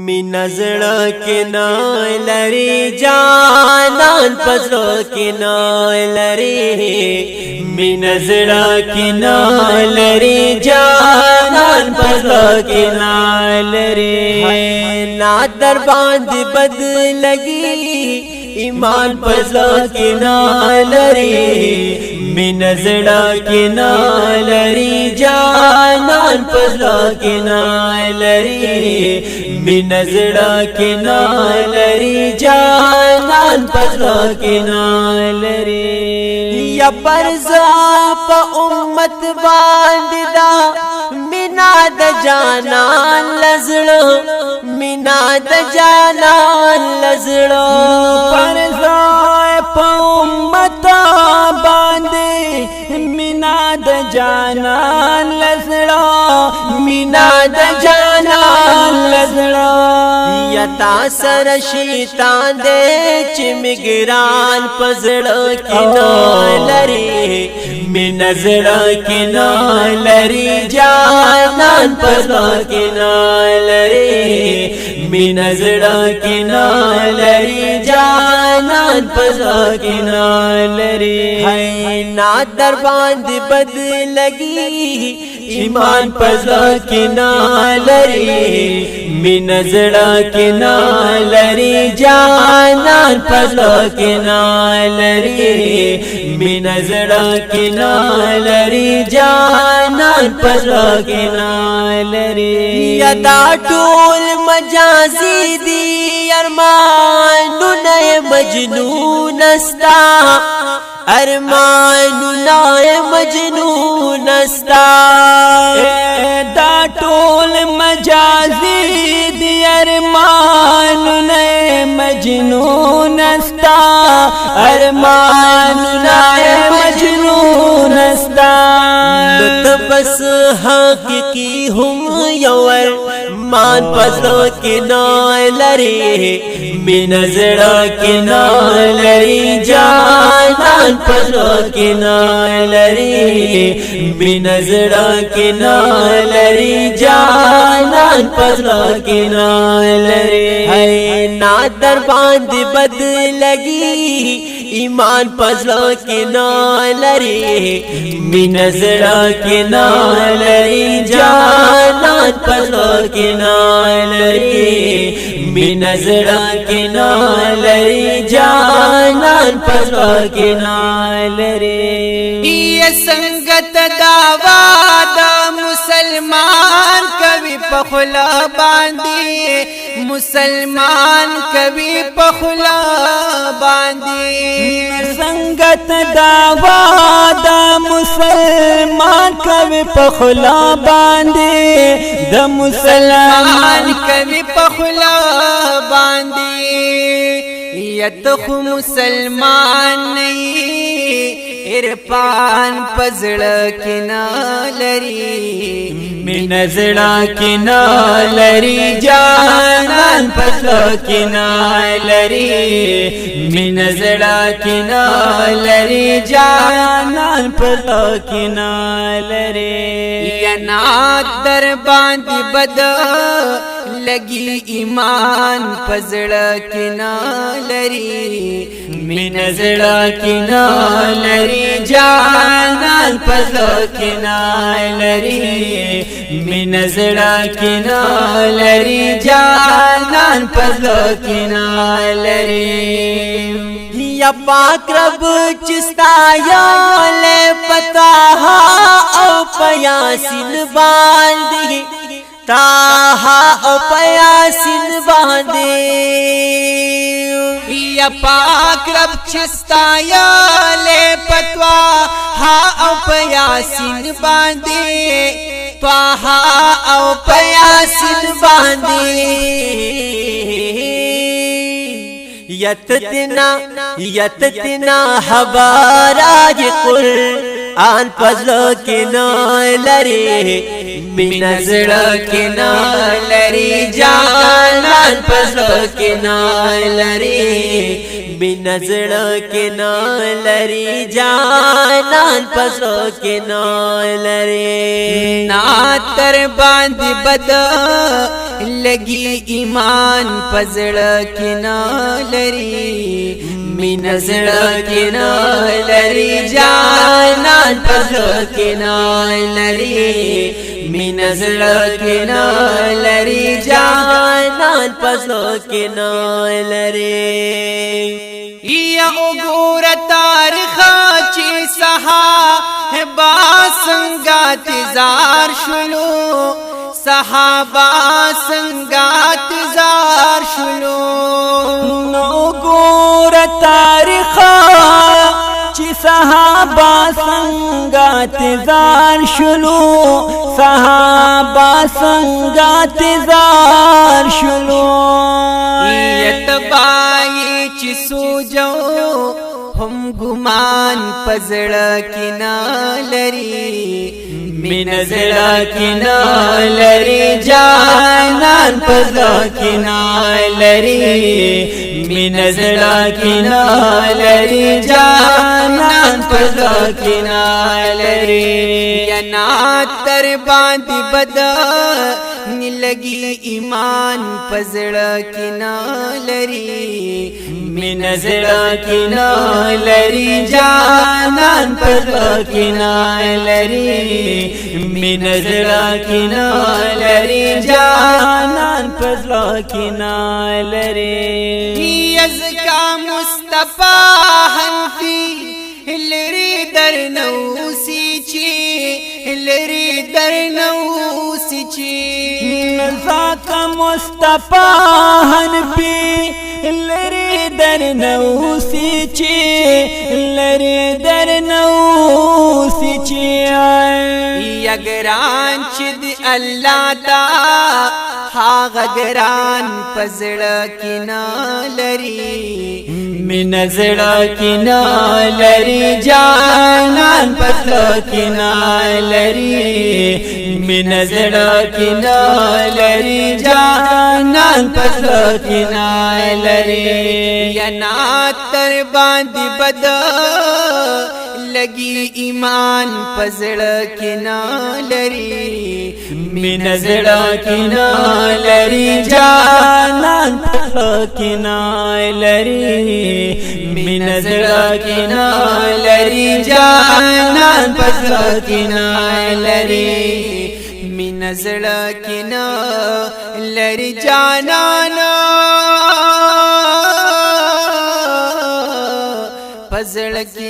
من زړه کې نه لري جانان پزړه کې نه لري من زړه کې نه لري جانان پزړه کې نه لري نا در باندې بد لګي ایمان پزړه کې نه لري من زړه کې نه لري جانان پزړه کې نه لري من زړه کې نه لري جانان پزړه کې نه لري یا پرزا په امت باندې دا مینا د جانان لزړه مینا د جانان لزړه پرزا په امت باندې مینا د جانان لزړه مینا د جانان لزړه یا تا سر شیطان دې چې مګران پزړه کې نه لري من زړه کې نه لري جانان پزړه کې نه لري من زړه کې نه لري جانان پزړه کې نه لري هاي نا در باندې بد لګي ایمان پزړه کې نه لري من زړه کې نه لري جانان پزړه کې نه لري من زړه کې نه لري جانان پزړه کې نه لري یدا ټول مجازي دي ارمانونه مجنون استا ارمانونه مجنون استا دا ټول مجازي دي ارمانونه مجنون استا ارمانونه مجنون استا بس حقیقی هم یور مان پزړه کې نه لري من زړه کې نه لري جانان پزړه کې نه لري من زړه کې نه لري جانان پزړه کې نه لري هاي نا در باندې بد لګي ایمان پزړه کې نه لري من زړه کې نه لري جانان پزړه کې نه لري من زړه کې نه لري جانان پزړه کې نه لري یہ سنگت دعوا دا مسلمان کبھی پخلا باندھی مسلمان کبھی پخلا باندھی سنگت دعوا دا مسلمان کبھی پخلا باندھی دا مسلمان کبھی پخلا باندھی یتخ مسلمان نہیں عرفان پزړه کې نه لري من زړه کې نه لري جانان پزړه کې نه لري من زړه کې نه لري جانان پزړه کې نه لري یا نات در باندې بد لګي ایمان پزړه کې نه لري من زړه کې نه لري جانان پزړه کې نه لري من زړه کې نه لري جانان پزړه کې نه لري یا پاک رب چستا یا له پتا او پیاسین باندې تاها او پیاسین باندې یا پاک رب چستا یا لے پتوا ہا او پیاسین باندے تواہا او پیاسین باندے یتتنا حباراج قرآن پزړه کې نه لري من زړه کې نه لري جانان پزړه کې نه لري من زړه کې نه لري جانان پزړه کې نه لري نا تر باندې بد لگی ایمان پزړه کې نه لري مین زړه کې نه لري جانان پزړه کې نه لري مین زړه کې نه لري جانان پزړه کې نه لري یا وګوره تاریخ چې صحابه څنګه تزار شلو صحابه څنګه تزار شلو نو ګور تاریخ چې صحابه څنګه تزار شلو صحابه څنګه تزار شلو یتبای چې سوجو هم ګمان پزړه کې نه لري مین زړه کې نه لري جانان پزړه کې نه لري مین زړه کې نه لري جانان پزړه کې نه لري یا نا تر باندې بد لگی ایمان پزړه کې نه لري مین زړه کې نه لري جانان پزړه کې نه لري مین زړه کې نه لري جانان پزړه کې نه لري یزکا مصطفی حنفی لری درنوسی چی لری درنوسی چی زکا مصطفی حنفی لری درنوسی چی لری درنوسی چی یگران چې دی الله تا هاغه ګران پزړه کې نه لري مین زړه کې نه لري جانان پزړه کې نه لري مین زړه کې نه لري جانان پزړه کې نه لري یا نا تر باندې بد لگی ایمان پزړه کې نه لري مین زړه کې نه لري جانان پزړه کې نه لري مین زړه کې نه لري جانان پزړه کې نه لري مین زړه کې نه لري جانان پزړه کې